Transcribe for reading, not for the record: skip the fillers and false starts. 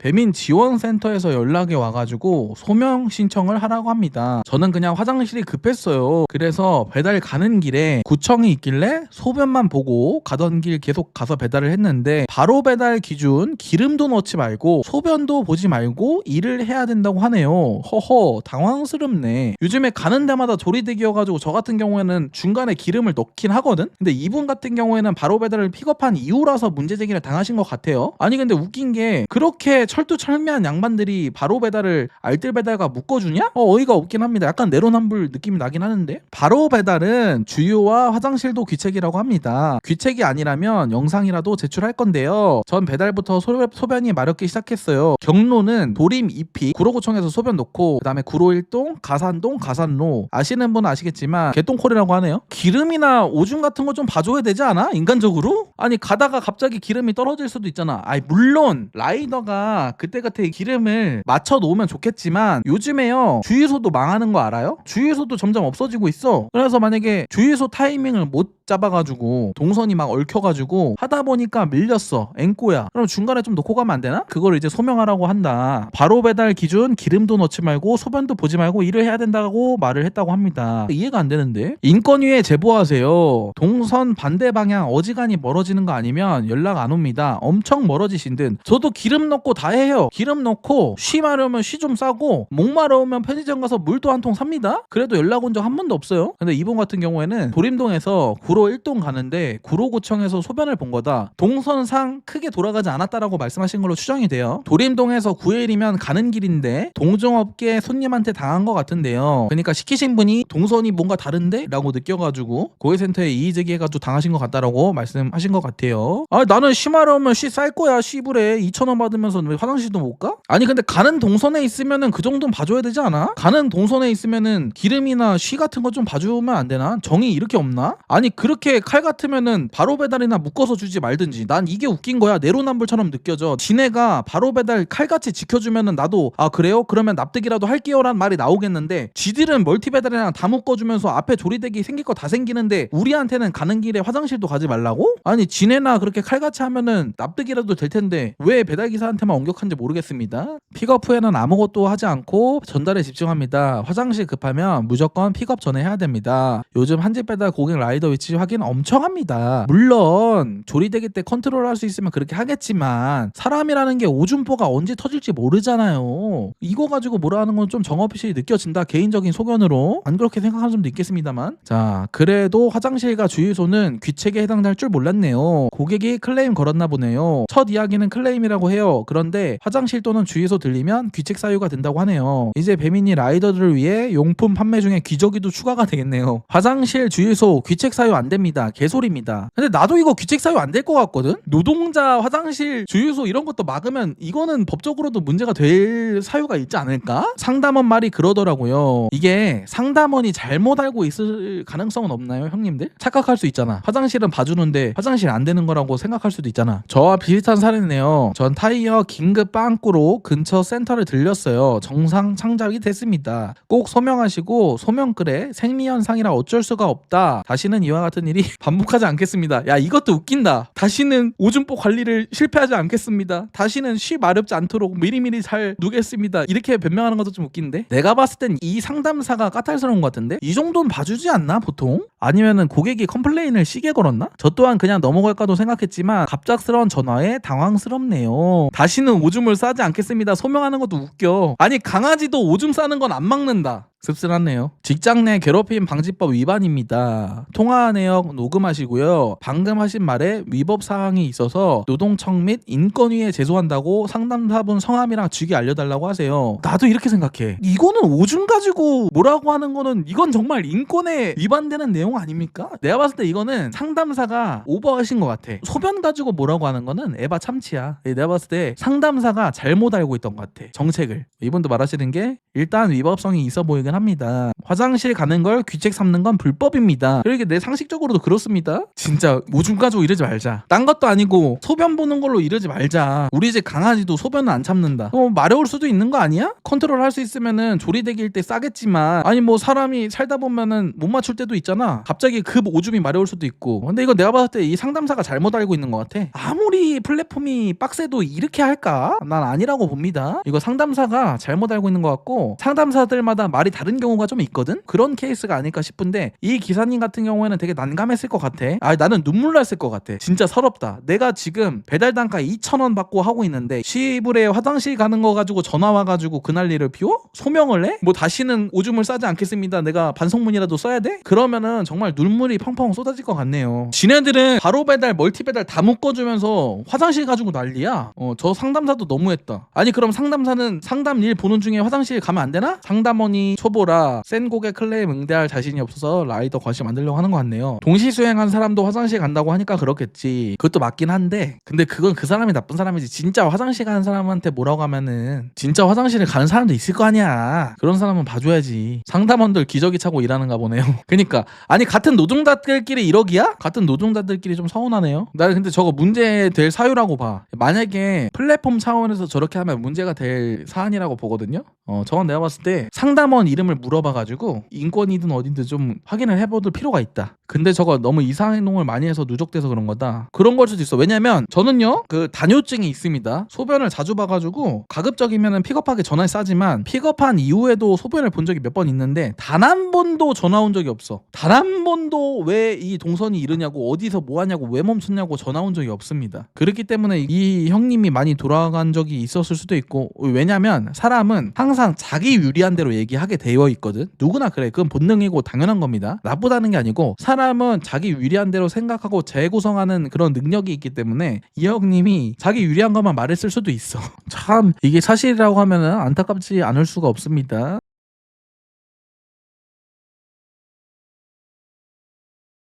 배민 지원센터에서 연락이 와가지고 소명 신청을 하라고 합니다. 저는 그냥 화장실이 급했어요. 그래서 배달 가는 길에 구청이 있길래 소변만 보고 가던 길 계속 가서 배달을 했는데 바로 배달 기준 기름도 넣지 말고 소변도 보지 말고 일을 해야 된다고 하네요. 허허, 당황스럽네. 요즘에 가는 데마다 조리대기여가지고 저 같은 경우에는 중간에 기름을 넣긴 하거든? 근데 이분 같은 경우에는 바로 배달을 픽업한 이후라서 문제 제기를 당하신 것 같아요. 아니 근데 웃긴 게 그렇게 철두철미한 양반들이 바로 배달을 알뜰 배달과 묶어주냐? 어이가 없긴 합니다. 약간 내로남불 느낌이 나긴 하는데 바로 배달은 주유와 화장실도 귀책이라고 합니다. 귀책이 아니라면 영상이라도 제출할 건데요. 전 배달부터 소변이 마렵기 시작했어요. 경로는 도림 2피 구로구청에서 소변 놓고 그 다음에 구로 1동 가산동 가산로 아시는 분은 아시겠지만 개똥콜이라고 하네요. 기름이나 오줌 같은 거 좀 봐줘야 되지 않아? 인간적으로? 아니 가다가 갑자기 기름이 떨어질 수도 있잖아. 아니 물론 라이더가 그때그때 기름을 맞춰 놓으면 좋겠지만 요즘에요 주유소도 망하는 거 알아요? 주유소도 점점 없어지고 있어. 그래서 만약에 주유소 타이밍을 못 잡아가지고 동선이 막 얽혀가지고 하다 보니까 밀렸어. 앵꼬야. 그럼 중간에 좀 놓고 가면 안 되나? 그걸 이제 소명하라고 한다. 바로 배달 기준 기름도 넣지 말고 소변도 보지 말고 일을 해야 된다고 말을 했다고 합니다. 이해가 안 되는데? 인권위에 제보하세요. 동선 반대 방향 어지간히 멀어지는 거 아니면 연락 안 옵니다. 엄청 멀어지신 듯. 저도 기름 넣고 다 해요. 기름 넣고 쉬 마려우면 쉬 좀 싸고 목마르우면 편의점 가서 물도 한 통 삽니다. 그래도 연락 온 적 한 번도 없어요. 근데 이분 같은 경우에는 도림동에서 구로 1동 가는데 구로구청에서 소변을 본 거다. 동선상 크게 돌아가지 않았다라고 말씀하신 걸로 추정이 돼요. 도림동에서 9일이면 가는 길인데 동종업계 손님한테 당한 것 같은데요. 그러니까 시키신 분이 동선이 뭔가 다른데? 라고 느껴가지고 고해센터에 이의제기해가지고 당하신 것 같다라고 말씀하신 것 같아요. 아 나는 쉬 마려우면 쉬 쌀 거야. 시불에 2,000원 받으면서 왜 화장실도 못 가? 아니 근데 가는 동선에 있으면은 그 정도는 봐줘야 되지 않아? 가는 동선에 있으면은 기름이나 쉬 같은 거 좀 봐주면 안 되나? 정이 이렇게 없나? 아니 그렇게 칼 같으면은 바로 배달이나 묶어서 주지 말든지. 난 이게 웃긴 거야. 내로남불처럼 느껴져. 지네가 바로 배달 칼같이 지켜주면은 나도 아 그래요? 그러면 납득이라도 할게요 란 말이 나오겠는데 지들은 멀티 배달이랑 다 묶어주면서 앞에 조리대기 생길 거 다 생기는데 우리한테는 가는 길에 화장실도 가지 말라고? 아니 지네나 그렇게 칼같이 하면은 납득이라도 될 텐데 왜 배달기사한테만 옹격한지 모르겠습니다. 픽업 후에는 아무것도 하지 않고 전달에 집중합니다. 화장실 급하면 무조건 픽업 전에 해야 됩니다. 요즘 한집 배달 고객 라이더 위치 확인 엄청 합니다. 물론 조리대기 때 컨트롤할 수 있으면 그렇게 하겠지만 사람이라는 게 오줌보가 언제 터질지 모르잖아요. 이거 가지고 뭐라 하는 건 좀 정없이 느껴진다. 개인적인 소견으로 안 그렇게 생각하는 분도 있겠습니다만 자 그래도 화장실과 주유소는 귀책에 해당될 줄 몰랐네요. 고객이 클레임 걸었나 보네요. 첫 이야기는 클레임이라고 해요. 그런데 화장실 또는 주유소 들리면 귀책 사유가 된다고 하네요. 이제 배민이 라이더들을 위해 용품 판매 중에 기저귀도 추가가 되겠네요. 화장실 주유소 귀책 사유 안 됩니다. 개소리입니다. 근데 나도 이거 귀책 사유 안 될 것 같거든? 노동자 화장실 주유소 이런 것도 막으면 이거는 법적으로도 문제가 될 사유가 있지 않을까? 상담원 말이 그러더라고요. 이게 상담원이 잘못 알고 있을 가능성은 없나요 형님들? 착각할 수 있잖아. 화장실은 봐주는데 화장실 안 되는 거라고 생각할 수도 있잖아. 저와 비슷한 사례네요. 전 타이어 긴급 빵꾸로 근처 센터를 들렸어요. 정상 창작이 됐습니다. 꼭 소명하시고 소명글에 생리현상이라 어쩔 수가 없다. 다시는 이와 같은 일이 반복하지 않겠습니다. 야 이것도 웃긴다. 다시는 오줌보 관리를 실패하지 않겠습니다. 다시는 쉬 마렵지 않도록 미리미리 잘 누겠습니다. 이렇게 변명하는 것도 좀 웃긴데 내가 봤을 땐 이 상담사가 까탈스러운 것 같은데 이 정도는 봐주지 않나 보통? 아니면은 고객이 컴플레인을 시게 걸었나? 저 또한 그냥 넘어갈까도 생각했지만 갑작스러운 전화에 당황스럽네요. 다시는 오줌을 싸지 않겠습니다. 소명하는 것도 웃겨. 아니 강아지도 오줌 싸는 건 안 막는다. 씁쓸하네요. 직장 내 괴롭힘 방지법 위반입니다. 통화 내역 녹음하시고요. 방금 하신 말에 위법 사항이 있어서 노동청 및 인권위에 제소한다고 상담사분 성함이랑 직위 알려달라고 하세요. 나도 이렇게 생각해. 이거는 오줌 가지고 뭐라고 하는 거는 이건 정말 인권에 위반되는 내용 아닙니까? 내가 봤을 때 이거는 상담사가 오버하신 것 같아. 소변 가지고 뭐라고 하는 거는 에바 참치야. 내가 봤을 때 상담사가 잘못 알고 있던 것 같아. 정책을. 이분도 말하시는 게 일단 위법성이 있어 보이긴 아니긴 합니다. 화장실 가는 걸 귀책 삼는 건 불법입니다. 그러게 내 상식적으로도 그렇습니다. 진짜 오줌 가지고 이러지 말자. 딴 것도 아니고 소변 보는 걸로 이러지 말자. 우리 집 강아지도 소변은 안 참는다. 마려울 수도 있는 거 아니야? 컨트롤 할 수 있으면은 조리대기일 때 싸겠지만, 아니 뭐 사람이 살다 보면은 못 맞출 때도 있잖아. 갑자기 급 오줌이 마려울 수도 있고. 근데 이거 내가 봤을 때 이 상담사가 잘못 알고 있는 것 같아. 아무리 플랫폼이 빡세도 이렇게 할까? 난 아니라고 봅니다. 이거 상담사가 잘못 알고 있는 것 같고, 상담사들마다 말이 다른 경우가 좀 있거든? 그런 케이스가 아닐까 싶은데, 이 기사님 같은 경우에는 되게 난감했을 것 같아. 나는 눈물 났을 것 같아. 진짜 서럽다. 내가 지금 배달 단가 2,000원 받고 하고 있는데 시불에 화장실 가는 거 가지고 전화 와가지고 그 난리를 피워? 소명을 해? 뭐 다시는 오줌을 싸지 않겠습니다. 내가 반성문이라도 써야 돼? 그러면은 정말 눈물이 펑펑 쏟아질 것 같네요. 지네들은 바로 배달, 멀티 배달 다 묶어주면서 화장실 가지고 난리야. 저 상담사도 너무했다. 아니 그럼 상담사는 상담 일 보는 중에 화장실 가면 안 되나? 상담원이 초보라 센 고객 클레임 응대할 자신이 없어서 라이더 과시 만들려고 하는 것 같네요. 동시수행한 사람도 화장실 간다고 하니까 그렇겠지. 그것도 맞긴 한데, 근데 그건 그 사람이 나쁜 사람이지. 진짜 화장실 가는 사람한테 뭐라고 하면은 진짜 화장실에 가는 사람도 있을 거 아니야. 그런 사람은 봐줘야지. 상담원들 기저귀 차고 일하는가 보네요. 그니까 아니 같은 노동자들끼리 1억이야? 같은 노동자들끼리 좀 서운하네요. 나는 근데 저거 문제될 사유라고 봐. 만약에 플랫폼 차원에서 저렇게 하면 문제가 될 사안이라고 보거든요. 저건 내가 봤을 때 상담원 이름을 물어봐가지고 인권이든 어딘든 좀 확인을 해볼 필요가 있다. 근데 저거 너무 이상행동을 많이 해서 누적돼서 그런 거다. 그런 걸 수도 있어. 왜냐면 저는요 그 단뇨증이 있습니다. 소변을 자주 봐가지고 가급적이면은 픽업하기 전에 싸지만 픽업한 이후에도 소변을 본 적이 몇 번 있는데 단 한 번도 전화 온 적이 없어. 단 한 번도 왜 이 동선이 이러냐고, 어디서 뭐 하냐고, 왜 멈췄냐고 전화 온 적이 없습니다. 그렇기 때문에 이 형님이 많이 돌아간 적이 있었을 수도 있고, 왜냐면 사람은 항상 자기 유리한 대로 얘기하게 되어 있거든. 누구나 그래. 그건 본능이고 당연한 겁니다. 나쁘다는 게 아니고 사람은 자기 유리한 대로 생각하고 재구성하는 그런 능력이 있기 때문에 이 형님이 자기 유리한 것만 말했을 수도 있어. 참 이게 사실이라고 하면은 안타깝지 않을 수가 없습니다.